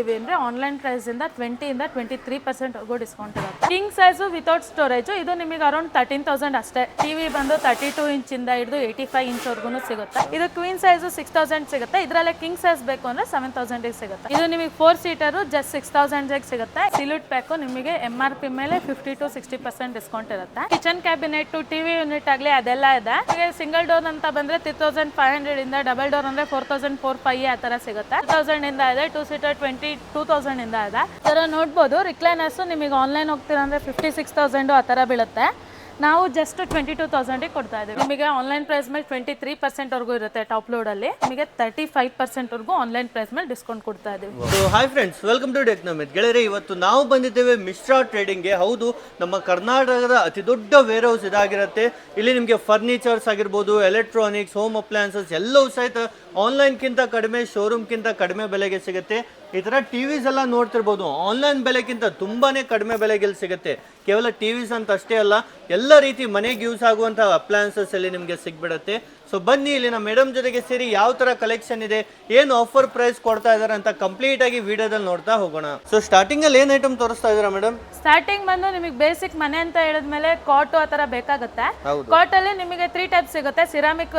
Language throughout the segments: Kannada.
ಅಂದ್ರೆ ಆನ್ಲೈನ್ ಪ್ರೈಸ್ ಇಂದ 20 ಇಂದ 23% ಡಿಸ್ಕೌಂಟ್ ಇರುತ್ತೆ. ಕಿಂಗ್ ಸೈಜ್ ವಿತೌಟ್ ಸ್ಟೋರೇಜ್ ಇದು ನಿಮಗೆ ಅರೌಂಡ್ 13,000 ಅಷ್ಟೇ. ಟಿವಿ ಬಂದು 32 ಇಂಚ್ ಇಂದ ಹಿಡಿದು 85 ಇಂಚ್ ವರ್ಗು ಸಿಗುತ್ತೆ. ಇದು ಕ್ವೀನ್ ಸೈಜ್ 6,000 ಸಿಗುತ್ತೆ. ಇದರಲ್ಲೇ ಕಿಂಗ್ ಸೈಜ್ ಬೇಕು ಅಂದ್ರೆ 7,000 ಸಿಗುತ್ತೆ. ಇದು ನಿಮಗೆ 4 ಸೀಟರ್ ಜಸ್ಟ್ 6,000 ಸಿಗುತ್ತೆ. ಸಿಲ್ಯೂಟ್ ಪ್ಯಾಕ್ ನಿಮಗೆ MRP ಮೇಲೆ 50 to 60% ಡಿಸ್ಕೌಂಟ್ ಇರುತ್ತೆ. ಕಿಚನ್ ಕ್ಯಾಬಿನೆಟ್ ಟಿವಿ ಯೂನಿಟ್ ಆಗಲಿ ಅದೆಲ್ಲ ಇದೆ. ಸಿಂಗಲ್ ಡೋರ್ ಅಂತ ಬಂದ್ರೆ 3,500 ಇಂದ, ಡಬಲ್ ಡೋರ್ ಅಂದ್ರೆ 4,450 ಆ ತರ ಸಿಗುತ್ತೆ. 2,000 ಇಂದ ಇದೆ, 2 ಸೀಟರ್ 22,000 ಇಂದ ಇದೆ. ತರ ನೋಡ್ಬೋದು. ರಿಕ್ಲೈನರ್ಸ್ ನಿಮಗೆ ಆನ್ಲೈನ್ ಹೋಗ್ತೀರಾ ಅಂದ್ರೆ 56,000 ಆ ತರ ಬೀಳುತ್ತೆ. ನಾವು ಜಸ್ಟ್ 22,000 ಕೊಡ್ತಾ ಇದ್ದೀವಿ. ನಿಮಗೆ ಆನ್ಲೈನ್ ಪ್ರೈಸ್ ಮೇಲೆ 23% ವರೆಗೂ ಇರುತ್ತೆ. ಟಾಪ್ ಲೋಡ್ ಅಲ್ಲಿ ನಿಮಗೆ 35% ವರೆಗೂ ಆನ್ಲೈನ್ ಪ್ರೈಸ್ ಮೇಲೆ ಡಿಸ್ಕೌಂಟ್ ಕೊಡ್ತಾ ಇದ್ದೀವಿ. So hi friends, welcome to Technomith. ಗೆಳೆಯರೆ, ಇವತ್ತು ನಾವು ಬಂದಿದ್ದೇವೆ ಮಿಶ್ರಾ ಟ್ರೇಡಿಂಗ್ಗೆ. ಹೌದು, ನಮ್ಮ ಕರ್ನಾಟಕದ ಅತಿ ದೊಡ್ಡ ವೇರ್ ಹೌಸ್ ಇದಾಗಿರುತ್ತೆ. ಇಲ್ಲಿ ನಿಮಗೆ ಫರ್ನಿಚರ್ಸ್ ಆಗಿರ್ಬೋದು, ಎಲೆಕ್ಟ್ರಾನಿಕ್ಸ್, ಹೋಮ್ ಅಪ್ಲಯನ್ಸಸ್ ಎಲ್ಲವೂ ಸಹಿತ ಆನ್ಲೈನ್ಗಿಂತ ಕಡಿಮೆ, ಶೋರೂಮ್ಗಿಂತ ಕಡಿಮೆ ಬೆಲೆಗೆ ಸಿಗುತ್ತೆ. ಈ ಥರ ಟಿವಿಸ್ ಎಲ್ಲ ನೋಡ್ತಿರ್ಬೋದು, ಆನ್ಲೈನ್ ಬೆಲೆಗಿಂತ ತುಂಬಾನೇ ಕಡಿಮೆ ಬೆಲೆಗೆ ಸಿಗುತ್ತೆ. ಕೇವಲ ಟಿವಿಸ್ ಅಂತ ಅಷ್ಟೇ ಅಲ್ಲ, ಎಲ್ಲ ರೀತಿ ಮನೆಗೆ ಯೂಸ್ ಆಗುವಂಥ ಅಪ್ಲಯನ್ಸಸ್ ಅಲ್ಲಿ ನಿಮಗೆ ಸಿಗ್ಬಿಡುತ್ತೆ. ಸೊ ಬನ್ನಿ, ಇಲ್ಲಿ ನಮ್ಮ ಮೇಡಮ್ ಜೊತೆಗೆ ಸೇರಿ ಯಾವ ತರ ಕಲೆಕ್ಷನ್ ಇದೆ, ಏನು ಆಫರ್ ಪ್ರೈಸ್ ಕೊಡ್ತಾ ಇದಾರೆ ಅಂತ ಕಂಪ್ಲೀಟ್ ಆಗಿ ವಿಡಿಯೋದಲ್ಲಿ ನೋಡ್ತಾ ಹೋಗೋಣ. ಸೊ ಸ್ಟಾರ್ಟಿಂಗ್ ಅಲ್ಲಿ ಏನ್ ಐಟಮ್ ತೋರಿಸ್ತಾ ಇದ್ದೀರಾ ಮೇಡಮ್? ಸ್ಟಾರ್ಟಿಂಗ್ ಬಂದು ನಿಮಗೆ ಬೇಸಿಕ್ ಮನೆ ಅಂತ ಹೇಳಿದ್ಮೇಲೆ ಕಾಟ್ ಆ ತರ ಬೇಕಾಗುತ್ತೆ. ಕಾಟ್ ಅಲ್ಲಿ ನಿಮಗೆ 3 ಟೈಪ್ ಸಿಗುತ್ತೆ. ಸಿರಾಮಿಕ್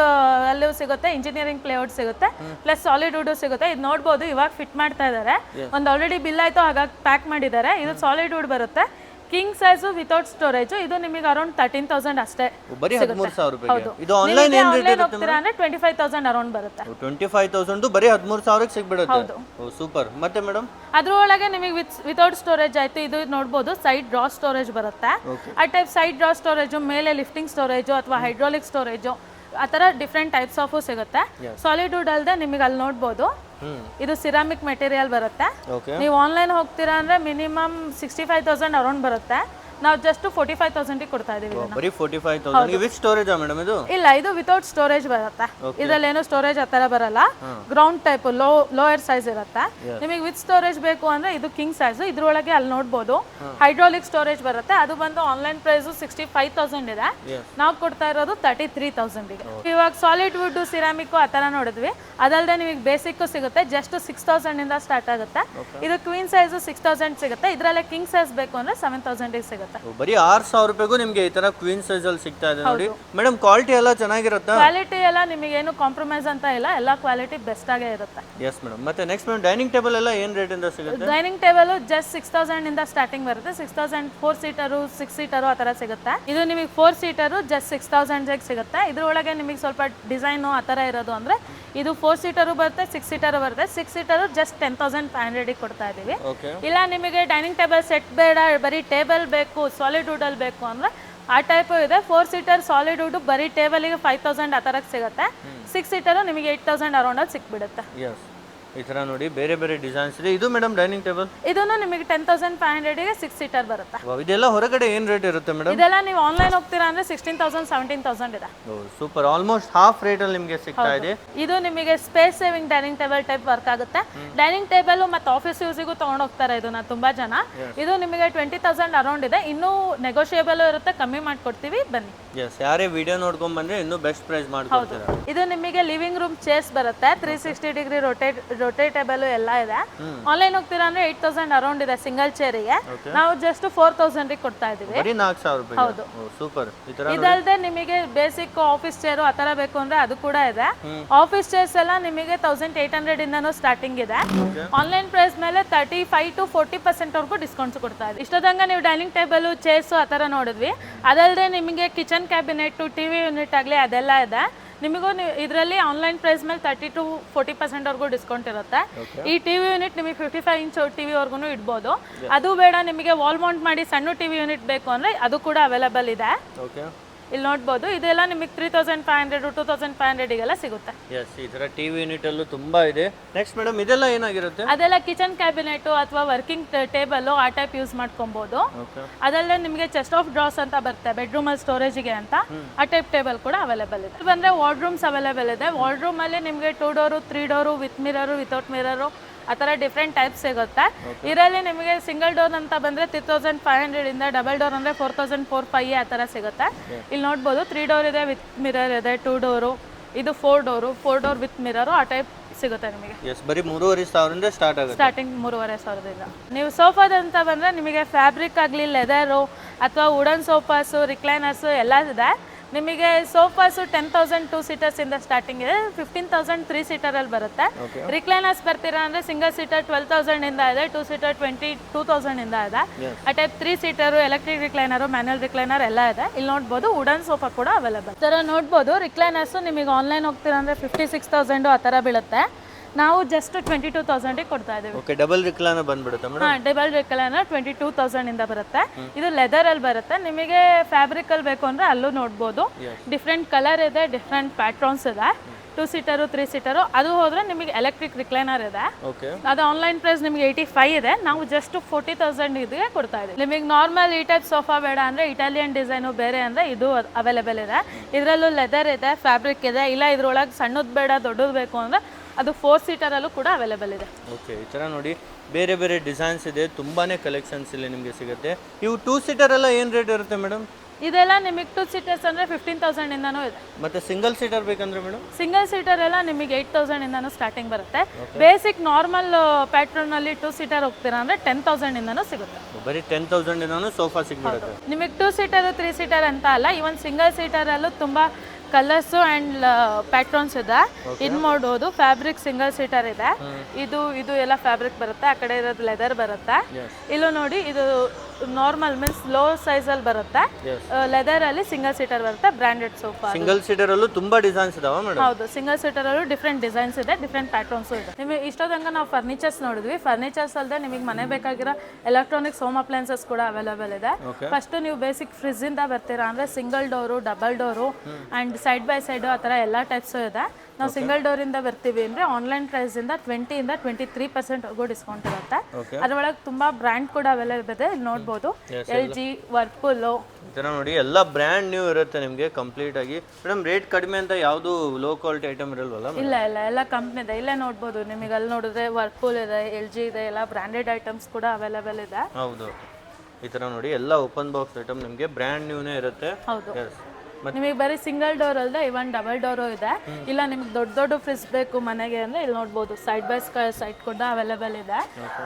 ಅಲ್ಲೂ ಸಿಗುತ್ತೆ, ಇಂಜಿನಿಯರಿಂಗ್ ಪ್ಲೇಔಟ್ ಸಿಗುತ್ತೆ, ಪ್ಲಸ್ ಸಾಲಿಡ್ ವುಡ್ ಸಿಗುತ್ತೆ. ಇದು ನೋಡ್ಬೋದು, ಇವಾಗ ಫಿಟ್ ಮಾಡ್ತಾ ಇದ್ದಾರೆ. ಒಂದು ಆಲ್ರೆಡಿ ಬಿಲ್ ಆಯ್ತು, ಹಾಗಾಗಿ ಪ್ಯಾಕ್ ಮಾಡಿದ್ದಾರೆ. ಇದು ಸಾಲಿಡ್ ವುಡ್ ಬರುತ್ತೆ. ಕಿಂಗ್ ಸೈಜ್ ವಿತೌಟ್ ಸ್ಟೋರೇಜ್ ಇದು ನಿಮಗೆ ಅರೌಂಡ್ 13,000 ಅಷ್ಟೇ. ಬರೀ 13,000 ರೂಪಾಯಿಗೆ. ಇದು ಆನ್ಲೈನ್ ಏನು ರೇಟ್ ಇರುತ್ತೆ ಹೋಗ್ತೀರಾ ಅಂದ್ರೆ 25,000 ಅರೌಂಡ್ ಬರುತ್ತೆ. 25,000 ಬರೀ 13,000ಕ್ಕೆ ಸಿಗ್ಬಿಡುತ್ತೆ. ಓ ಸೂಪರ್. ಮತ್ತೆ ಮೇಡಮ್, ಅದ್ರೊಳಗೆ ನಿಮಗೆ ವಿತೌಟ್ ಸ್ಟೋರೇಜ್ ಆಯ್ತು. ಇದು ನೋಡ್ಬೋದು, ಸೈಡ್ ಡ್ರಾ ಸ್ಟೋರೇಜ್ ಬರುತ್ತೆ. ಆ ಟೈಪ್ ಸೈಡ್ ಡ್ರಾ ಸ್ಟೋರೇಜ್, ಮೇಲೆ ಲಿಫ್ಟಿಂಗ್ ಸ್ಟೋರೇಜ್ ಅಥವಾ ಹೈಡ್ರಾಲಿಕ್ ಸ್ಟೋರೇಜ್, ಆ ತರ ಡಿಫ್ರೆಂಟ್ ಟೈಪ್ಸ್ ಆಫ್ ಸಿಗುತ್ತೆ. ಸಾಲಿಡ್ ವುಡ್ ಅಲ್ಲದೆ ನಿಮಗೆ ಅಲ್ಲಿ ನೋಡ್ಬೋದು, ಇದು ಸಿರಾಮಿಕ್ ಮೆಟೀರಿಯಲ್ ಬರುತ್ತೆ. ನೀವು ಆನ್ಲೈನ್ ಹೋಗ್ತೀರಾ ಅಂದ್ರೆ ಮಿನಿಮಮ್ 65,000 ಅರೌಂಡ್ ಬರುತ್ತೆ. ನಾವು ಜಸ್ಟ್ 45,000 ಕೊಡ್ತಾ ಇದೀವಿ. ಬರೀ 45,000 ವಿತ್ ಸ್ಟೋರೇಜ್ ಮೇಡಮ್? ಇದು ಇಲ್ಲ, ಇದು ವಿತೌಟ್ ಸ್ಟೋರೇಜ್ ಬರುತ್ತೆ. ಇದ್ರಲ್ಲಿ ಏನು ಸ್ಟೋರೇಜ್ ಆ ತರ ಬರಲ್ಲ. ಗ್ರೌಂಡ್ ಟೈಪ್ ಲೋಯರ್ ಸೈಜ್ ಇರುತ್ತೆ. ನಿಮಗೆ ವಿತ್ ಸ್ಟೋರೇಜ್ ಬೇಕು ಅಂದ್ರೆ ಇದು ಕಿಂಗ್ ಸೈಜ್. ಇದ್ರೊಳಗೆ ಅಲ್ಲಿ ನೋಡ್ಬೋದು ಹೈಡ್ರಾಲಿಕ್ ಸ್ಟೋರೇಜ್ ಬರುತ್ತೆ. ಅದು ಬಂದು ಆನ್ಲೈನ್ ಪ್ರೈಸ್ 65,000 ಇದೆ. ನಾವು ಕೊಡ್ತಾ ಇರೋದು 33,000 ಗೆ. ಇವಾಗ ಸಾಲಿಡ್ ವುಡ್, ಸಿರಾಮಿಕ್ ಆ ತರ ನೋಡಿದ್ವಿ. ಅದಲ್ಲದೆ ನಿಮಗೆ ಬೇಸಿಕ್ ಸಿಗುತ್ತೆ, ಜಸ್ಟ್ 6,000 ಇಂದ ಸ್ಟಾರ್ಟ್ ಆಗುತ್ತೆ. ಇದು ಕ್ವೀನ್ ಸೈಜ್ 6,000 ಸಿಗುತ್ತೆ. ಇದ್ರಲ್ಲೇ ಕಿಂಗ್ ಸೈಜ್ ಬೇಕು ಅಂದ್ರೆ 7,000 ಸಿಗುತ್ತೆ. ಬರೀ 6,000 ರೂಪಾಯಿಗೂ ನಿಮ್ಗೆ ಈ ತರ ಕ್ವೀನ್ ಸೈಜ್ ಅಲ್ಲಿ ಸಿಗ್ತಾ ಇದೆ ನೋಡಿ ಮೇಡಮ್. ಕ್ವಾಲಿಟಿ ಎಲ್ಲ ಚೆನ್ನಾಗಿರುತ್ತಾ? ಕ್ವಾಲಿಟಿ ಎಲ್ಲ ನಿಮಗೆ ಏನು ಕಾಂಪ್ರಮೈಸ್ ಅಂತ ಇಲ್ಲ, ಎಲ್ಲ ಕ್ವಾಲಿಟಿ ಬೆಸ್ಟ್ ಆಗೇ ಇರುತ್ತೆ. Yes madam. ಮತ್ತೆ ನೆಕ್ಸ್ಟ್ ಮೇಡಮ್, ಡೈನಿಂಗ್ ಟೇಬಲ್ ಎಲ್ಲ ಏನ್ ರೇಟ್ ಇಂದ ಸಿಗುತ್ತೆ? ಡೈನಿಂಗ್ ಟೇಬಲ್ ಜಸ್ಟ್ 6,000 ಇಂದ ಸ್ಟಾರ್ಟಿಂಗ್ ಬರುತ್ತೆ. 6,000 4 ಸೀಟರು 6 ಸೀಟರು ಆ ತರ ಸಿಗುತ್ತೆ. ಇದು ನಿಮಗೆ 4 ಸೀಟರು ಜಸ್ಟ್ 6,000 ಸಿಗುತ್ತೆ. ಇದ್ರೊಳಗೆ ನಿಮಗೆ ಸ್ವಲ್ಪ ಡಿಸೈನ್ ಆ ತರ ಇರೋದು ಅಂದ್ರೆ ಇದು 4 ಸೀಟರು ಬರುತ್ತೆ, 6 ಸೀಟರು ಬರುತ್ತೆ. 6 ಸೀಟರು ಜಸ್ಟ್ 10,500 ಕೊಡ್ತಾ ಇದೀವಿ. ಇಲ್ಲ ನಿಮಗೆ ಡೈನಿಂಗ್ ಟೇಬಲ್ ಸೆಟ್ ಬೇಡ, ಬರೀ ಟೇಬಲ್ ಬೇಕು, ಸಾಲಿಡ್ ವುಡ್ ಅಲ್ಲಿ ಬೇಕು ಅಂದ್ರೆ ಆ ಟೈಪ್ ಇದೆ. 4 ಸೀಟರ್ ಸಾಲಿಡ್ ವುಡ್ ಬರೀ ಟೇಬಲ್ಗೆ 5,000 ಆ ತರಕ್ಕೆ ಸಿಗುತ್ತೆ. 6 ಸೀಟರು ನಿಮಗೆ 8,000 ಅರೌಂಡ್ ಅಲ್ಲಿ ಸಿಕ್ಬಿಡುತ್ತೆ. ಈ ತರ ನೋಡಿ ಬೇರೆ ಬೇರೆ ಡಿಸೈನ್ಸ್ ಇದೆ. ಇದು ಮೇಡಮ್ ಡೈನಿಂಗ್ ಟೇಬಲ್, ಇದನ್ನು ನಿಮಗೆ 10,500 ಗೆ 6 ಸೀಟರ್ ಬರುತ್ತೆ. ಇದೆಲ್ಲ ಹೊರಗಡೆ ಏನ್ ರೇಟ್ ಇರುತ್ತೆ ಮೇಡಮ್? ಇದೆಲ್ಲ ನೀವು ಆನ್ಲೈನ್ ಹೋಗ್ತೀರಾ ಅಂದ್ರೆ 16,000 17,000 ಇದೆ. ಸೂಪರ್. ಆಲ್ಮೋಸ್ಟ್ ಹಾಫ್ ರೇಟ್ ಅಲ್ಲಿ ನಿಮಗೆ ಸಿಗ್ತಾ ಇದೆ. ಇದು ನಿಮಗೆ space saving dining table type work ಆಗುತ್ತೆ. ಡೈನಿಂಗ್ ಟೇಬಲ್ ಮತ್ತೆ ಆಫೀಸ್ ಯೂಸಿಗೂ ತಗೊಂಡು ಹೋಗ್ತಾರೆ ಇದನ್ನ ತುಂಬಾ ಜನ. ಇದು ನಿಮಗೆ 20,000 ಅರೌಂಡ್ ಇದೆ. ಇನ್ನೂ ನೆಗೋಷಿಯಬಲ್ ಇರುತ್ತೆ, ಕಮ್ಮಿ ಮಾಡ್ಕೊಡ್ತೀವಿ, ಬನ್ನಿ. ಯಾರೇ ವಿಡಿಯೋ ನೋಡ್ಕೊಂಡ್ ಬಂದ್ರೆ ಇನ್ನೂ ಬೆಸ್ಟ್ ಪ್ರೈಸ್ ಮಾಡ್ಕೊಡ್ತೀರಾ. ಇದು ನಿಮಗೆ ಲಿವಿಂಗ್ ರೂಮ್ ಚೇರ್ಸ್ ಬರುತ್ತೆ. 360 ಡಿಗ್ರಿ ರೊಟೇಟೇಬಲ್ ಎಲ್ಲ ಇದೆ. ಆನ್ಲೈನ್ ಹೋಗ್ತೀರಾ ಅಂದ್ರೆ 8,000 ಅರೌಂಡ್ ಇದೆ ಸಿಂಗಲ್ ಚೇರಿಗೆ. ನಾವು ಜಸ್ಟ್ 4,000 ಕೊಡ್ತಾ ಇದೀವಿ. ಬರೀ 4,000 ರೂಪಾಯಿ. ಹೌದು, ಸೂಪರ್. ಇದಲ್ದೆ ನಿಮಗೆ ಬೇಸಿಕ್ ಆಫೀಸ್ ಚೇರು ಆ ತರ ಬೇಕು ಅಂದ್ರೆ ಅದು ಕೂಡ ಇದೆ. ಆಫೀಸ್ ಚೇರ್ಸ್ ಎಲ್ಲ ನಿಮಗೆ 1,800 ಇಂದನೂ ಸ್ಟಾರ್ಟಿಂಗ್ ಇದೆ. ಆನ್ಲೈನ್ ಪ್ರೈಸ್ ಮೇಲೆ 35 to 40% ವರೆಗೂ ಡಿಸ್ಕೌಂಟ್ಸ್ ಕೊಡ್ತಾ ಇದೆ. ಇಷ್ಟೊಂದಂಗ ನೀವು ಡೈನಿಂಗ್ ಟೇಬಲ್, ಚೇರ್ಸ್ ಆ ತರ ನೋಡಿದ್ವಿ. ಅದಲ್ಲದೆ ನಿಮಗೆ ಕಿಚನ್ ಕ್ಯಾಬಿನೆಟ್, ಟಿವಿ ಯೂನಿಟ್ ಆಗಲಿ ಅದೆಲ್ಲ ಇದೆ. ನಿಮಗೂ ಇದರಲ್ಲಿ ಆನ್ಲೈನ್ ಪ್ರೈಸ್ ಮೇಲೆ 30 to 40% ವರೆಗೂ ಡಿಸ್ಕೌಂಟ್ ಇರುತ್ತೆ. ಈ ಟಿವಿ ಯೂನಿಟ್ ನಿಮಗೆ 55 ಇಂಚ್ ಟಿವಿ ವರ್ಗು ಇಡ್ಬೋದು. ಅದು ಬೇಡ, ನಿಮಗೆ ವಾಲ್ ಮೌಂಟ್ ಮಾಡಿ ಸಣ್ಣ ಟಿವಿ ಯೂನಿಟ್ ಬೇಕು ಅಂದ್ರೆ ಅದು ಕೂಡ ಅವೈಲೇಬಲ್ ಇದೆ. ಇಲ್ಲಿ ನೋಡ್ಬೋದು, ಇದೆಲ್ಲ ನಿಮಗೆ 3,500 to 2,500 ಗೆಲ್ಲ ಸಿಗುತ್ತೆ. ಈ ತರ ಟಿವಿ ಯೂನಿಟ್ ಅಲ್ಲೂ ತುಂಬಾ ಇದೆ. ನೆಕ್ಸ್ಟ್ ಮೇಡಮ್, ಇದೆಲ್ಲ ಏನಾಗಿರುತ್ತೆ? ಅದೆಲ್ಲ ಕಿಚನ್ ಕ್ಯಾಬಿನೆಟ್ ಅಥವಾ ವರ್ಕಿಂಗ್ ಟೇಬಲ್ ಆ ಟೈಪ್ ಯೂಸ್ ಮಾಡ್ಕೊಬಹುದು. ಅದಲ್ಲದೆ ನಿಮಗೆ ಚೆಸ್ಟ್ ಆಫ್ ಡ್ರಾಸ್ ಅಂತ ಬರುತ್ತೆ ಬೆಡ್ರೂಮ್ ಅಲ್ಲಿ ಸ್ಟೋರೇಜ್ಗೆ ಅಂತ. ಆ ಟೈಪ್ ಟೇಬಲ್ ಕೂಡ ಅವೈಲೇಬಲ್ ಇದೆ. ಬಂದ್ರೆ ವಾರ್ಡ್ರೂಮ್ಸ್ ಅವೈಲೇಬಲ್ ಇದೆ. ವಾರ್ಡ್ರೂಮ್ ಅಲ್ಲಿ ನಿಮಗೆ 2 door 3 door with mirror, without mirror ಆ ಥರ ಡಿಫ್ರೆಂಟ್ ಟೈಪ್ಸ್ ಸಿಗುತ್ತೆ. ಇದರಲ್ಲಿ ನಿಮಗೆ ಸಿಂಗಲ್ ಡೋರ್ ಅಂತ ಬಂದರೆ 3,500 ಇಂದ, ಡಬಲ್ ಡೋರ್ ಅಂದರೆ 4,450 ಆ ಥರ ಸಿಗುತ್ತೆ. ಇಲ್ಲಿ ನೋಡ್ಬೋದು 3 ಡೋರ್ ಇದೆ, ವಿತ್ ಮಿರರ್ ಇದೆ, 2 ಡೋರು, ಇದು 4 ಡೋರು, 4 ಡೋರ್ ವಿತ್ ಮಿರರು ಆ ಟೈಪ್ ಸಿಗುತ್ತೆ ನಿಮಗೆ. ಎಸ್, ಬರೀ 3,500 ಸ್ಟಾರ್ಟ್ ಆಗುತ್ತೆ. ಸ್ಟಾರ್ಟಿಂಗ್ 3,500 ನೀವು ಸೋಫಾದಂತ ಬಂದರೆ ನಿಮಗೆ ಫ್ಯಾಬ್ರಿಕ್ ಆಗಲಿ, ಲೆದರು ಅಥವಾ ವುಡನ್ ಸೋಫಾಸು, ರಿಕ್ಲೈನರ್ಸು ಎಲ್ಲ ಇದೆ. ನಿಮಗೆ ಸೋಫಾಸು 10,000 2 ಸೀಟರ್ಸಿಂದ ಸ್ಟಾರ್ಟಿಂಗ್ ಇದೆ, 15,000 3 ಸೀಟರಲ್ಲಿ ಬರುತ್ತೆ. ರಿಕ್ಲೈನರ್ಸ್ ಬರ್ತೀರಾ ಅಂದರೆ ಸಿಂಗಲ್ ಸೀಟರ್ 12,000 ಇಂದ ಇದೆ, 2 ಸೀಟರ್ 22,000 ಇಂದ ಇದೆ. ಆ type 3 seater, electric recliner, manual recliner ಎಲ್ಲ ಇದೆ. ಇಲ್ಲಿ ನೋಡ್ಬೋದು ವುಡನ್ ಸೋಫಾ ಕೂಡ ಅವೈಲೇಬಲ್. ಈ ಥರ ನೋಡ್ಬೋದು. ರಿಕ್ಲೈನರ್ಸು ನಿಮಗೆ ಆನ್ಲೈನ್ ಹೋಗ್ತೀರಾ ಅಂದರೆ 56,000 ಆ ಥರ ಬೀಳುತ್ತೆ. ನಾವು ಜಸ್ಟ್ 22,000 ಕೊಡ್ತಾ ಇದ್ದೀವಿ. ಓಕೆ, ಡಬಲ್ ರಿಕ್ಲೈನರ್ ಬಂದ್ಬಿಡುತ್ತೆ ಮೇಡಮ್. ಹಾಂ, ಡಬಲ್ ರಿಕ್ಲೈನರ್ 22,000 ಇಂದ ಬರುತ್ತೆ. ಇದು ಲೆದರ್ ಅಲ್ಲಿ ಬರುತ್ತೆ. ನಿಮಗೆ ಫ್ಯಾಬ್ರಿಕ್ ಅಲ್ಲಿ ಬೇಕು ಅಂದ್ರೆ ಅಲ್ಲೂ ನೋಡ್ಬೋದು. ಡಿಫ್ರೆಂಟ್ ಕಲರ್ ಇದೆ, ಡಿಫ್ರೆಂಟ್ ಪ್ಯಾಟ್ರನ್ಸ್ ಇದೆ. 2 ಸೀಟರು 3 ಸೀಟರು ಅದು ಹೋದ್ರೆ ನಿಮಗೆ ಎಲೆಕ್ಟ್ರಿಕ್ ರಿಕ್ಲೈನರ್ ಇದೆ. ಅದು ಆನ್ಲೈನ್ ಪ್ರೈಸ್ ನಿಮಗೆ 85 ಇದೆ. ನಾವು ಜಸ್ಟ್ 40,000 ಇದಕ್ಕೆ ಕೊಡ್ತಾ ಇದ್ದೀವಿ. ನಿಮಗೆ ನಾರ್ಮಲ್ ಈ ಟೈಪ್ ಸೋಫಾ ಬೇಡ ಅಂದ್ರೆ ಇಟಾಲಿಯನ್ ಡಿಸೈನು ಬೇರೆ ಅಂದ್ರೆ ಇದು ಅವೈಲೇಬಲ್ ಇದೆ. ಇದರಲ್ಲೂ ಲೆದರ್ ಇದೆ, ಫ್ಯಾಬ್ರಿಕ್ ಇದೆ. ಇಲ್ಲ ಇದ್ರೊಳಗೆ ಸಣ್ಣದು ಬೇಡ ದೊಡ್ಡದು ಬೇಕು ಅಂದ್ರೆ ಅದು 4 ಸೀಟರಲ್ಲೂ ಕೂಡ ಅವೈಲೇಬಲ್ ಇದೆ. ಓಕೆ, ಈ ಥರ ನೋಡಿ ಬೇರೆ ಬೇರೆ ಡಿಸೈನ್ಸ್ ಇದೆ, ತುಂಬಾನೇ ಕಲೆಕ್ಷನ್ಸ್ ಇಲ್ಲಿ ನಿಮಗೆ ಸಿಗುತ್ತೆ. ಇವು 2 ಸೀಟರ್ ಎಲ್ಲ ಏನು ರೇಟ್ ಇರುತ್ತೆ ಮೇಡಮ್? ಇದೆಲ್ಲ ನಿಮಗೆ 2 ಸೀಟರ್ಸ್ ಅಂದರೆ 15,000 ಇಂದನೂ ಇದೆ. ಮತ್ತೆ ಸಿಂಗಲ್ ಸೀಟರ್ ಬೇಕಂದ್ರೆ ಮೇಡಮ್? ಸಿಂಗಲ್ ಸೀಟರ್ ಎಲ್ಲ ನಿಮಗೆ 8,000 ಇಂದನೂ ಸ್ಟಾರ್ಟಿಂಗ್ ಬರುತ್ತೆ. ಬೇಸಿಕ್ ನಾರ್ಮಲ್ ಪ್ಯಾಟ್ರನ್ ಅಲ್ಲಿ 2 ಸೀಟರ್ ಹೋಗ್ತೀರಾ ಅಂದರೆ 10,000 ಇಂದನೂ ಸಿಗುತ್ತೆ. ಬರೀ 10,000 ಇಂದನೂ ಸೋಫಾ ಸಿಗ್ಬಿಡುತ್ತೆ. ನಿಮಗೆ 2 ಸೀಟರು 3 ಸೀಟರ್ ಅಂತ ಅಲ್ಲ, ಇವನ್ ಸಿಂಗಲ್ ಸೀಟರಲ್ಲೂ ತುಂಬ ಕಲರ್ಸು ಆ್ಯಂಡ್ ಪ್ಯಾಟ್ರನ್ಸ್ ಇದೆ. ಇದು ನೋಡ್ಬೋದು, ಫ್ಯಾಬ್ರಿಕ್ ಸಿಂಗಲ್ ಸೀಟರ್ ಇದೆ. ಇದು ಎಲ್ಲ ಫ್ಯಾಬ್ರಿಕ್ ಬರುತ್ತೆ. ಆ ಕಡೆ ಇರೋದು ಲೆದರ್ ಬರುತ್ತೆ. ಇಲ್ಲೂ ನೋಡಿ, ಇದು ನಾರ್ಮಲ್ ಮೀನ್ಸ್ ಲೋ ಸೈಜಲ್ಲಿ ಬರುತ್ತೆ. ಲೆದರ್ ಅಲ್ಲಿ ಸಿಂಗಲ್ ಸೀಟರ್ ಬರುತ್ತೆ, ಬ್ರಾಂಡೆಡ್ ಸೋಫಾ. ಸಿಂಗಲ್ ಸೀಟರ್ ಅಲ್ಲೂ ತುಂಬಾ ಡಿಸೈನ್ಸ್ ಇದಾವೆ ಮೇಡಮ್? ಹೌದು, ಸಿಂಗಲ್ ಸೀಟರ್ ಅಲ್ಲೂ ಡಿಫ್ರೆಂಟ್ ಡಿಸೈನ್ಸ್ ಇದೆ, ಡಿಫ್ರೆಂಟ್ ಪ್ಯಾಟ್ರನ್ಸ್ ಇದೆ. ನಿಮಗೆ ಇಷ್ಟೊಂದಂಗ ನಾವು ಫರ್ನಿಚರ್ಸ್ ನೋಡಿದ್ವಿ. ಫರ್ನಿಚರ್ಸ್ ಅಲ್ಲದೆ ನಿಮಗೆ ಮನೆ ಬೇಕಾಗಿರೋ ಎಲೆಕ್ಟ್ರಾನಿಕ್ಸ್ ಹೋಮ್ ಅಪ್ಲೈನ್ಸಸ್ ಕೂಡ ಅವೈಲೇಬಲ್ ಇದೆ. ಫಸ್ಟ್ ನೀವು ಬೇಸಿಕ್ ಫ್ರಿಜ್ ಇಂದ ಬರ್ತೀರಾ ಅಂದ್ರೆ single door, double door and side by side ಆ ಥರ ಎಲ್ಲ ಟೈಪ್ಸು ಇದೆ. ನಾವು ಸಿಂಗಲ್ ಡೋರ್ ಇಂದ ಬರ್ತೀವಿ ಅಂದ್ರೆ ಆನ್ಲೈನ್ ಪ್ರೈಸ್ ಇಂದ 20 ಇಂದ 23% ಡಿಸ್ಕೌಂಟ್ ಇರುತ್ತೆ. ಅದರೊಳಗೆ ತುಂಬಾ ಬ್ರ್ಯಾಂಡ್ ಕೂಡ ಅವೈಲೇಬಲ್ ಇದೆ. ಇಲ್ಲಿ ನೋಡ್ಬೋದು, LG, ವರ್ಪೂಲ್. ಈ ಥರ ನೋಡಿ ಎಲ್ಲ ಬ್ರ್ಯಾಂಡ್ ನ್ಯೂ ಇರುತ್ತೆ ನಿಮಗೆ ಕಂಪ್ಲೀಟ್ ಆಗಿ. ಮೇಡಮ್, ರೇಟ್ ಕಡಿಮೆ ಅಂತ ಯಾವುದು ಲೋ ಕ್ವಾಲಿಟಿ ಐಟಮ್ ಇರಲ್ವಲ್ಲ? ಇಲ್ಲ, ಎಲ್ಲ ಕಂಪ್ನಿ ಇದೆ. ಇಲ್ಲೇ ನೋಡ್ಬೋದು, ನಿಮಗೆ ಅಲ್ಲಿ ನೋಡಿದ್ರೆ ವರ್ಪೂಲ್ ಇದೆ, LG ಇದೆ, ಎಲ್ಲ ಬ್ರಾಂಡೆಡ್ ಐಟಮ್ಸ್ ಕೂಡ ಅವೈಲೇಬಲ್ ಇದೆ. ಹೌದು, ಈ ಥರ ನೋಡಿ ಎಲ್ಲ ಓಪನ್ ಬಾಕ್ಸ್ ಐಟಮ್ ನಿಮಗೆ ಬ್ರ್ಯಾಂಡ್ ನ್ಯೂನೇ ಇರುತ್ತೆ. ಹೌದು, ನಿಮಗೆ ಬರೀ ಸಿಂಗಲ್ ಡೋರ್ ಅಲ್ಲದೆ ಇವನ್ ಡಬಲ್ ಡೋರು ಇದೆ. ಇಲ್ಲ ನಿಮ್ಗೆ ದೊಡ್ಡ ದೊಡ್ಡ ಫ್ರಿಜ್ ಬೇಕು ಮನೆಗೆ ಅಂದ್ರೆ ಇಲ್ಲಿ ನೋಡ್ಬೋದು, ಸೈಡ್ ಬೈ ಸೈಡ್ ಕೂಡ ಅವೈಲೇಬಲ್ ಇದೆ.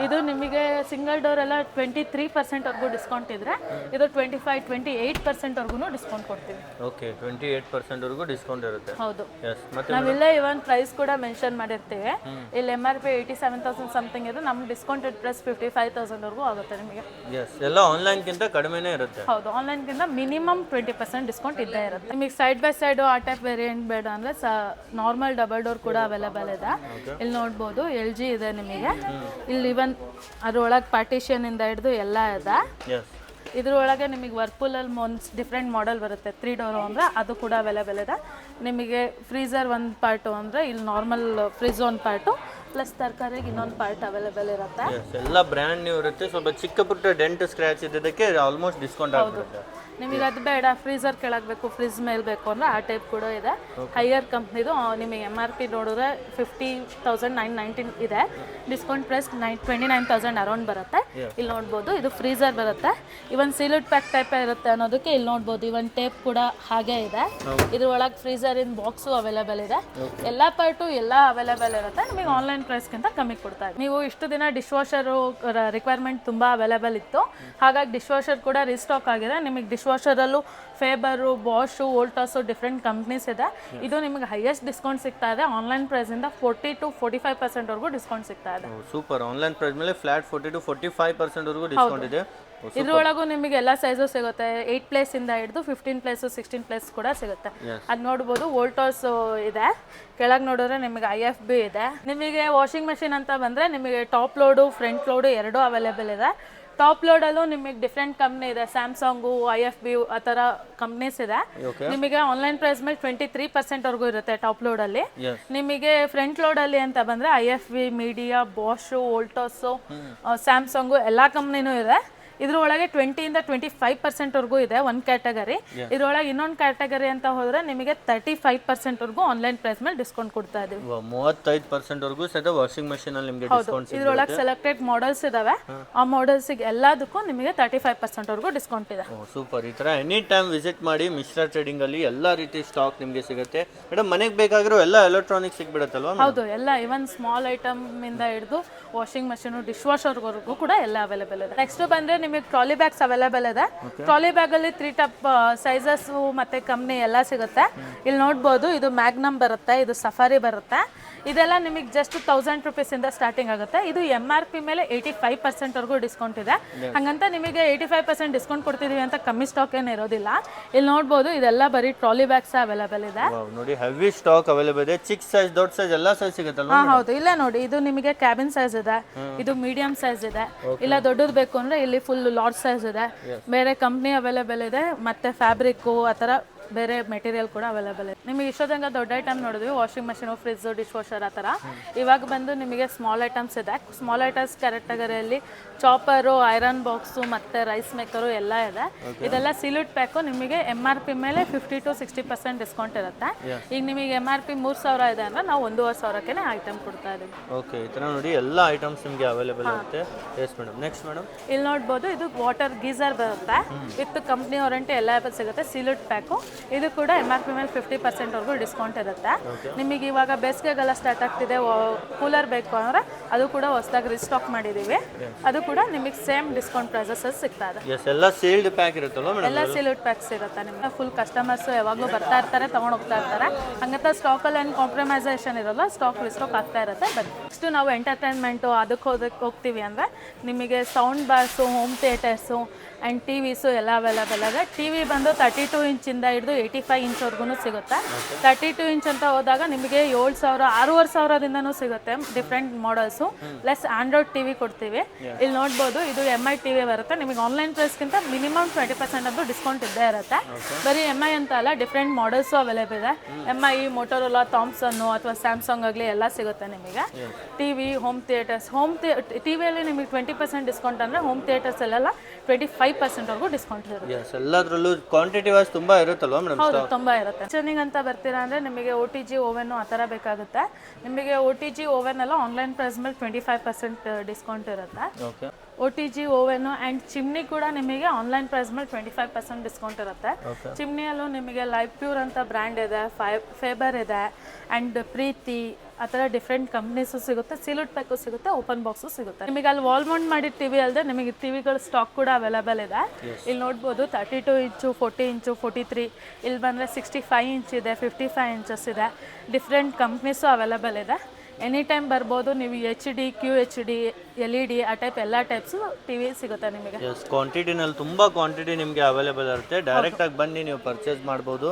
ಇದು ನಿಮಗೆ ಸಿಂಗಲ್ ಡೋರ್ ಎಲ್ಲ 23% ವರ್ಗೂ ಡಿಸ್ಕೌಂಟ್ ಇದ್ರೆ ಇದು 25-28% ವರ್ಗೂ ಡಿಸ್ಕೌಂಟ್ ಕೊಡ್ತೀವಿ. ಓಕೆ, 28% ವರ್ಗೂ ಡಿಸ್ಕೌಂಟ್ ಇರುತ್ತೆ. ಹೌದು, ನಾವಿಲ್ಲೇ ಇವನ್ ಪ್ರೈಸ್ ಕೂಡ ಮೆನ್ಷನ್ ಮಾಡಿರ್ತೀವಿ. ಇಲ್ಲಿ MRP 87,000 ಸಮಥಿಂಗ್ ಇದೆ, ನಮ್ಗೆ ಡಿಸ್ಕೌಂಟೆಡ್ ಪ್ರೈಸ್ 55,000 ವರ್ಗೂ ಆಗುತ್ತೆ ನಿಮಗೆ. ಎಲ್ಲ ಆನ್ಲೈನ್ಗಿಂತ ಕಡಿಮೆನೇ ಇರುತ್ತೆ. ಹೌದು, ಆನ್ಲೈನ್ಗಿಂತ ಮಿನಿಮಮ್ 20% ಡಿಸ್ಕೌಂಟ್ ಇದ್ದೇ ಇರುತ್ತೆ. ನಿಮಗೆ ಸೈಡ್ ಬೈ ಸೈಡ್ ಆ ಟೈಪ್ ವೇರಿಯಂಟ್ ಬೇಡ ಅಂದ್ರೆ ನಾರ್ಮಲ್ ಡಬಲ್ ಡೋರ್ ಕೂಡ ಅವೈಲೇಬಲ್ ಇದೆ. ಇಲ್ಲಿ ನೋಡ್ಬೋದು, LG ಇದೆ ನಿಮಗೆ. ಇಲ್ಲಿ ಇವನ್ ಅದ್ರೊಳಗೆ ಪಾರ್ಟಿಷನ್ ಇಂದ ಹಿಡಿದು ಎಲ್ಲ ಇದೆ. ಇದ್ರೊಳಗೆ ನಿಮಗೆ ವರ್ಪೂಲಲ್ಲಿ ಒಂದು ಡಿಫ್ರೆಂಟ್ ಮಾಡೆಲ್ ಬರುತ್ತೆ. 3 ಡೋರು ಅಂದರೆ ಅದು ಕೂಡ ಅವೈಲೇಬಲ್ ಇದೆ. ನಿಮಗೆ ಫ್ರೀಸರ್ ಒಂದು ಪಾರ್ಟು ಅಂದರೆ ಇಲ್ಲಿ ನಾರ್ಮಲ್ ಫ್ರಿಜ್ ಒಂದು ಪಾರ್ಟು ಪ್ಲಸ್ ತರಕಾರಿಗೆ ಇನ್ನೊಂದು ಪಾರ್ಟ್ ಅವೈಲೇಬಲ್ ಇರುತ್ತೆ. ಎಲ್ಲ ಬ್ರ್ಯಾಂಡ್ ನ್ಯೂ ಇರುತ್ತೆ. ಸ್ವಲ್ಪ ಚಿಕ್ಕ ಪುಟ್ಟ ಡೆಂಟ್ ಸ್ಕ್ರಾಚ್ ಇದ್ದಕ್ಕೆ ಆಲ್ಮೋಸ್ಟ್ ಡಿಸ್ಕೌಂಟ್ ಆಗುತ್ತೆ. ನಿಮಗೆ ಅದು ಬೇಡ, ಫ್ರೀಸರ್ ಕೆಳಗಬೇಕು, ಫ್ರಿಜ್ ಮೇಲೆ ಬೇಕು ಅಂದರೆ ಆ ಟೈಪ್ ಕೂಡ ಇದೆ. ಹೈಯರ್ ಕಂಪ್ನಿದು ನಿಮಗೆ MRP ನೋಡಿದ್ರೆ 50,919 ಇದೆ. ಡಿಸ್ಕೌಂಟ್ ಪ್ರೈಸ್ 29,000 ಅರೌಂಡ್ ಬರುತ್ತೆ. ಇಲ್ಲಿ ನೋಡ್ಬೋದು, ಇದು ಫ್ರೀಸರ್ ಬರುತ್ತೆ. ಇವನ್ ಸೀಲ್ಡ್ ಪ್ಯಾಕ್ ಟೈಪ್ ಇರುತ್ತೆ ಅನ್ನೋದಕ್ಕೆ ಇಲ್ಲಿ ನೋಡ್ಬೋದು, ಇವನ್ ಟೇಪ್ ಕೂಡ ಹಾಗೆ ಇದೆ. ಇದ್ರೊಳಗೆ ಫ್ರೀಸರ್ ಇನ್ ಬಾಕ್ಸು ಅವೈಲೇಬಲ್ ಇದೆ. ಎಲ್ಲ ಪಾರ್ಟು ಎಲ್ಲ ಅವೈಲೇಬಲ್ ಇರುತ್ತೆ. ನಿಮಗೆ ಆನ್ಲೈನ್ ಪ್ರೈಸ್ಗಿಂತ ಕಮ್ಮಿ ಕೊಡ್ತಾ ಇದೆ. ನೀವು ಇಷ್ಟು ದಿನ ಡಿಶ್ ವಾಷರು ರಿಕ್ವೈರ್ಮೆಂಟ್ ತುಂಬ ಅವೈಲೇಬಲ್ ಇತ್ತು, ಹಾಗಾಗಿ ಡಿಶ್ ವಾಷರ್ ಕೂಡ ರೀಸ್ಟಾಕ್ ಆಗಿದೆ. ನಿಮಗೆ ಡಿಶ್ ವಾಷರಲ್ಲೂ ಫೇಬರು, ಬಾಷು, ವೋಲ್ಟಾಸು ಡಿಫ್ರೆಂಟ್ ಕಂಪ್ನೀಸ್ ಇದೆ. ಇದು ನಿಮಗೆ ಹೈಯೆಸ್ಟ್ ಡಿಸ್ಕೌಂಟ್ ಸಿಗ್ತಾ ಇದೆ. ಆನ್ಲೈನ್ ಪ್ರೈಸಿಂದ 40-45% ವರ್ಗೂ ಡಿಸ್ಕೌಂಟ್ ಸಿಗ್ತಾ ಇದೆ. ಸೂಪರ್, ಆನ್ಲೈನ್ ಪ್ರೈಸ್ ಮೇಲೆ ಫ್ಲಾಟ್ 40-45% ವರ್ಗೂ ಡಿಸ್ಕೌಂಟ್ ಇದೆ. ಇದ್ರೊಳಗೂ ನಿಮಗೆ ಎಲ್ಲ ಸೈಜು ಸಿಗುತ್ತೆ. 8 ಪ್ಲೇಸ್ ಇಂದ ಹಿಡಿದು 15 ಪ್ಲೇಸ್ 16 ಪ್ಲೇಸ್ ಕೂಡ ಸಿಗುತ್ತೆ. ಅದು ನೋಡ್ಬೋದು, ವೋಲ್ಟಾಸ್ ಇದೆ. ಕೆಳಗೆ ನೋಡಿದ್ರೆ ನಿಮಗೆ IFB ಇದೆ. ನಿಮಗೆ ವಾಷಿಂಗ್ ಮೆಷಿನ್ ಅಂತ ಬಂದರೆ ನಿಮಗೆ ಟಾಪ್ ಲೋಡು, ಫ್ರಂಟ್ ಲೋಡು ಎರಡೂ ಅವೈಲೇಬಲ್ ಇದೆ. ಟಾಪ್ ಲೋಡಲ್ಲೂ ನಿಮಗೆ ಡಿಫ್ರೆಂಟ್ ಕಂಪ್ನಿ ಇದೆ. ಸ್ಯಾಮ್ಸಂಗು, IFB ಆ ಥರ ಕಂಪ್ನೀಸ್ ಇದೆ. ನಿಮಗೆ ಆನ್ಲೈನ್ ಪ್ರೈಸ್ ಮೇಲೆ 23% ವರ್ಗೂ ಇರುತ್ತೆ ಟಾಪ್ ಲೋಡಲ್ಲಿ. ನಿಮಗೆ ಫ್ರಂಟ್ ಲೋಡಲ್ಲಿ ಅಂತ ಬಂದರೆ IFB, ಮೀಡಿಯಾ, ಬಾಷು, ವೋಲ್ಟಾಸು, ಸ್ಯಾಮ್ಸಂಗು ಎಲ್ಲ ಕಂಪ್ನಿನೂ ಇದೆ. ಇದ್ರೊಳಗೆ 20-25% ಇದೆ ಒಂದು ಕ್ಯಾಟಗರಿ. ಇದ್ರೊಳಗೆ ಇನ್ನೊಂದು ಕ್ಯಾಟಗರಿ ಅಂತ ಹೋದ್ರೆ ನಿಮಗೆ 35% ಆನ್ಲೈನ್ ಪ್ರೈಸ್ ಮೇಲೆ ಡಿಸ್ಕೌಂಟ್ ಕೊಡ್ತಾ ಇದೀವಿ. 35% ಸಹಿತ ವಾಷಿಂಗ್ ಮಷೀನ್ ಅಲ್ಲಿ ನಿಮಗೆ ಡಿಸ್ಕೌಂಟ್ ಇದ್ರೊಳಗೆ ಸೆಲೆಕ್ಟೆಡ್ ಮಾಡೆಲ್ಸ್ ಇದಾವೆ. ಆ ಮಾಡೆಲ್ಸ್ ಎಲ್ಲದಕ್ಕೂ ನಿಮಗೆ 35% ಡಿಸ್ಕೌಂಟ್ ಇದೆ. ಸೂಪರ್. ಈ ತರ ಎನಿ ಟೈಮ್ ವಿಸಿಟ್ ಮಾಡಿ ಮಿಶ್ರಾ ಟ್ರೇಡಿಂಗ್ ಅಲ್ಲಿ ಎಲ್ಲಾ ರೀತಿ ಸ್ಟಾಕ್ ನಿಮಗೆ ಸಿಗುತ್ತೆ. ಮೇಡಮ್ ಮನೆಗೆ ಬೇಕಾಗಿರೋ ಎಲ್ಲ ಎಲೆಕ್ಟ್ರಾನಿಕ್ಸ್ ಸಿಗ್ಬಿಡುತ್ತಲ್ವಾ? ಹೌದು, ಎಲ್ಲ ಇವನ್ ಸ್ಮಾಲ್ ಐಟಮ್ ಇಂದ ಹಿಡಿದು ವಾಷಿಂಗ್ ಮಷೀನ್, ಡಿಶ್ ವಾಷರ್ವರೆಗೂ ಕೂಡ ಎಲ್ಲ ಅವೈಲೇಬಲ್ ಇದೆ. ನೆಕ್ಸ್ಟ್ ಬಂದ್ರೆ ನಿಮಗೆ ಟ್ರಾಲಿ ಬ್ಯಾಗ್ಸ್ ಅವೈಲೇಬಲ್ ಇದೆ. ಟ್ರಾಲಿ ಬ್ಯಾಗ್ ಅಲ್ಲಿ 3 ಟೈಪ್ ಸೈಜಸ್ ಮತ್ತೆ ಕಂಪ್ನಿ ಎಲ್ಲ ಸಿಗುತ್ತೆ. ಇಲ್ಲಿ ನೋಡ್ಬೋದು, ಇದು ಮ್ಯಾಗ್ನಮ್ ಬರುತ್ತೆ, ಇದು ಸಫಾರಿ ಬರುತ್ತೆ. ಇದೆಲ್ಲ ನಿಮಗೆ ಜಸ್ಟ್ 1000 ರೂಪೀಸ್ ಇಂದ ಸ್ಟಾರ್ಟಿಂಗ್ ಆಗುತ್ತೆ. ಇದು MRP ಮೇಲೆ 85% ವರೆಗೂ ಡಿಸ್ಕೌಂಟ್ ಇದೆ. ಹಂಗಂತ ನಿಮಗೆ 85% ಡಿಸ್ಕೌಂಟ್ ಕೊಡ್ತಿದೀವಿ ಅಂತ ಕಮ್ಮಿ ಸ್ಟಾಕ್ ಏನು ಇರೋದಿಲ್ಲ. ಇಲ್ಲಿ ನೋಡ್ಬೋದು, ಇದೆಲ್ಲ ಬರೀ ಟ್ರಾಲಿ ಬ್ಯಾಗ್ಸ್ ಅವೈಲೇಬಲ್ ಇದೆ. ನೋಡಿ ಹೆವಿ ಸ್ಟಾಕ್ ಅವೈಲೇಬಲ್ ಇದೆ. ಚಿಕ್ಕ ಸೈಜ್, ದೊಡ್ಡ ಸೈಜ್ ಎಲ್ಲ ಸೈಜ್ ಸಿಗುತ್ತಲ್ಲ? ಹೌದು, ಇಲ್ಲೇ ನೋಡಿ, ಇದು ನಿಮಗೆ ಕ್ಯಾಬಿನ್ ಸೈಜ್ ಇದೆ, ಇದು ಮೀಡಿಯಂ ಸೈಜ್ ಇದೆ. ಇಲ್ಲ ದೊಡ್ಡದು ಬೇಕು ಅಂದ್ರೆ ಇಲ್ಲಿ ಫುಲ್ ಲಾರ್ಜ್ ಸೈಜ್ ಇದೆ. ಬೇರೆ ಕಂಪ್ನಿ ಅವೈಲೇಬಲ್ ಇದೆ, ಮತ್ತೆ ಫ್ಯಾಬ್ರಿಕ್ ಆ ಥರ ಬೇರೆ ಮೆಟೀರಿಯಲ್ ಕೂಡ ಅವೈಲೇಬಲ್ ಇದೆ. ನಿಮಗೆ ಇಷ್ಟೊಂದಂಗ ದೊಡ್ಡ ಐಟಮ್ ನೋಡಿದ್ವಿ, washing machine, fridge, dish washer ಆ ಥರ. ಇವಾಗ ಬಂದು ನಿಮಗೆ ಸ್ಮಾಲ್ ಐಟಮ್ಸ್ ಇದೆ. ಸ್ಮಾಲ್ ಐಟಮ್ಸ್ ಕ್ಯಾಟಗರಿಯಲ್ಲಿ ಚಾಪರು, ಐರನ್ ಬಾಕ್ಸು ಮತ್ತೆ ರೈಸ್ ಮೇಕರು ಎಲ್ಲ ಇದೆ. ಇದೆಲ್ಲ ಸೀಲ್ಡ್ ಪ್ಯಾಕು. ನಿಮಗೆ MRP ಮೇಲೆ 50-60% ಡಿಸ್ಕೌಂಟ್ ಇರುತ್ತೆ. ಈಗ ನಿಮಗೆ MRP 3000 ಇದೆ ಅಂದ್ರೆ ನಾವು 1500ಕ್ಕೆ ಐಟಮ್ ಕೊಡ್ತಾ ಇದೀವಿ. ಓಕೆ, ಈ ತರ ನೋಡಿ ಎಲ್ಲ ಐಟಮ್ಸ್ ನಿಮಗೆ ಅವೈಲೇಬಲ್ ಇರುತ್ತೆ. Yes madam. ನೆಕ್ಸ್ಟ್ ಮೇಡಮ್, ಇಲ್ಲಿ ನೋಡ್ಬೋದು, ಇದು ವಾಟರ್ ಗೀಸರ್ ಬರುತ್ತೆ ವಿತ್ ಕಂಪ್ನಿ ವಾರಂಟಿ ಎಲ್ಲ ಸಿಗುತ್ತೆ. Sealed pack. ಇದು ಕೂಡ MRP ಮೇಲೆ 50% ವರೆಗೂ ಡಿಸ್ಕೌಂಟ್ ಇರುತ್ತೆ. ನಿಮಗೆ ಇವಾಗ ಬೇಸಿಗೆಗೆಲ್ಲ ಸ್ಟಾರ್ಟ್ ಆಗ್ತಿದೆ, ಕೂಲರ್ ಬೇಕು ಅಂದ್ರೆ ಅದು ಕೂಡ ಹೊಸದಾಗಿ ರಿಸ್ಟಾಕ್ ಮಾಡಿದೀವಿ. ಅದು ಕೂಡ ನಿಮಗೆ ಸೇಮ್ ಡಿಸ್ಕೌಂಟ್ ಪ್ರೈಸಸ್ ಸಿಗ್ತಾ ಇದೆ. ಎಲ್ಲ ಸೀಲ್ಡ್ ಪ್ಯಾಕ್ ಇರುತ್ತಲ್ಲ ಮೇಡಮ್? ಎಲ್ಲ ಸೀಲ್ಡ್ ಪ್ಯಾಕ್ಸ್ ಇರುತ್ತೆ. ನಿಮಗೆ ಫುಲ್ ಕಸ್ಟಮರ್ಸ್ ಯಾವಾಗಲೂ ಬರ್ತಾ ಇರ್ತಾರೆ, ತಗೊಂಡು ಹೋಗ್ತಾ ಇರ್ತಾರೆ. ಹಂಗಂತ ಸ್ಟಾಕಲ್ಲಿ ಏನು ಕಾಂಪ್ರಮೈಸೇಷನ್ ಇರೋಲ್ಲ, ಸ್ಟಾಕ್ ರಿಸ್ಟಾಕ್ ಆಗ್ತಾ ಇರುತ್ತೆ. ಬಟ್ ನೆಕ್ಸ್ಟ್ ನಾವು ಎಂಟರ್ಟೈನ್ಮೆಂಟು ಅದಕ್ಕೆ ಹೋಗ್ತೀವಿ ಅಂದರೆ ನಿಮಗೆ sound bars, home theatres and TVಸು ಎಲ್ಲ ಅವೈಲೇಬಲ್ ಇದೆ. TV ಬಂದು 32 ಇಂಚಿಂದ ಹಿಡಿದು 85 ಇಂಚ್ವರೆಗೂ ಸಿಗುತ್ತೆ. 32 ಇಂಚ್ ಅಂತ ಹೋದಾಗ ನಿಮಗೆ 7000, 6500ದಿಂದನೂ ಸಿಗುತ್ತೆ different models. Plus Android TV ಕೊಡ್ತೀವಿ. ಇಲ್ಲಿ ನೋಡ್ಬೋದು, ಇದು MI TV ಬರುತ್ತೆ. ನಿಮಗೆ ಆನ್ಲೈನ್ ಪ್ರೈಸ್ಗಿಂತ ಮಿನಿಮಮ್ 20% ಅಂತೂ ಡಿಸ್ಕೌಂಟ್ ಇದ್ದೇ ಇರುತ್ತೆ. ಬರೀ MI ಅಂತ ಅಲ್ಲ, ಡಿಫ್ರೆಂಟ್ ಮಾಡೆಲ್ಸು ಅವೈಲೇಬಲ್ ಇದೆ. MI, ಮೊಟೋರೋಲಾ, ಥಾಮ್ಸನ್ನು ಅಥವಾ ಸ್ಯಾಮ್ಸಂಗ್ ಆಗಲಿ ಎಲ್ಲ ಸಿಗುತ್ತೆ ನಿಮಗೆ. TV, ಹೋಮ್ ಥಿಯೇಟರ್ಸ್, TVಯಲ್ಲಿ ನಿಮಗೆ 20% ಡಿಸ್ಕೌಂಟ್ ಅಂದರೆ ಹೋಮ್ ಥಿಯೇಟರ್ಸ್ ಎಲ್ಲ 25% ವರೆಗೂ ಡಿಸ್ಕೌಂಟ್ ಇರುತ್ತೆ. ಎಲ್ಲದರಲ್ಲೂ ಕ್ವಾಂಟಿಟಿ ವೈಸ್ ತುಂಬಾ ಇರುತ್ತಲ್ವಾ ಮೇಡಮ್? ಹೌದು, ತುಂಬಾ ಇರುತ್ತೆ. ಕಿಚನಿಂಗ್ ಅಂತ ಬರ್ತೀರಾ ಅಂದ್ರೆ ನಿಮಗೆ OTG ಓವೆನ್ ಆ ಥರ ಬೇಕಾಗುತ್ತೆ. ನಿಮಗೆ OTG ಓವೆನ್ ಎಲ್ಲ ಆನ್ಲೈನ್ ಪ್ರೈಸ್ ಮೇಲೆ 25% ಡಿಸ್ಕೌಂಟ್ ಇರುತ್ತೆ. Okay. OTG oven and chimney ಕೂಡ ನಿಮಗೆ ಆನ್ಲೈನ್ ಪ್ರೈಸ್ ಮೇಲೆ 25% ಡಿಸ್ಕೌಂಟ್ ಇರುತ್ತೆ. ಚಿಮ್ನಿಯಲ್ಲೂ ನಿಮಗೆ ಲೈಫ್ ಪ್ಯೂರ್ ಅಂತ ಬ್ರ್ಯಾಂಡ್ ಇದೆ, ಫೇಬರ್ ಇದೆ ಆ್ಯಂಡ್ ಪ್ರೀತಿ, ಆ ಥರ ಡಿಫ್ರೆಂಟ್ ಕಂಪ್ನೀಸು ಸಿಗುತ್ತೆ. ಸೀಲ್ಡ್ ಪ್ಯಾಕು ಸಿಗುತ್ತೆ, ಓಪನ್ ಬಾಕ್ಸು ಸಿಗುತ್ತೆ. ನಿಮಗೆ ಅಲ್ಲಿ ವಾಲ್ ಮೌಂಟ್ ಮಾಡಿದ TV ಅಲ್ಲದೆ ನಿಮಗೆ TVಗಳ ಸ್ಟಾಕ್ ಕೂಡ ಅವೈಲೇಬಲ್ ಇದೆ. ಇಲ್ಲಿ ನೋಡ್ಬೋದು, 32 ಇಂಚು, 40 ಇಂಚು, 43, ಇಲ್ಲಿ ಬಂದರೆ 65 ಇಂಚ್ ಇದೆ, 55 ಇಂಚಸ್ ಇದೆ. ಡಿಫ್ರೆಂಟ್ ಕಂಪ್ನೀಸು ಅವೈಲೇಬಲ್ ಇದೆ. ಎನಿ ಟೈಮ್ ಬರ್ಬೋದು. ನೀವು HD, QHD, LED ಆ ಟೈಪ್ ಎಲ್ಲ ಟೈಪ್ಸು TV ಸಿಗುತ್ತೆ ನಿಮಗೆ. ಕ್ವಾಂಟಿಟಿನಲ್ಲಿ ತುಂಬ ಕ್ವಾಂಟಿಟಿ ನಿಮಗೆ ಅವೈಲೇಬಲ್ ಇರುತ್ತೆ. ಡೈರೆಕ್ಟಾಗಿ ಬನ್ನಿ ನೀವು ಪರ್ಚೇಸ್ ಮಾಡ್ಬೋದು.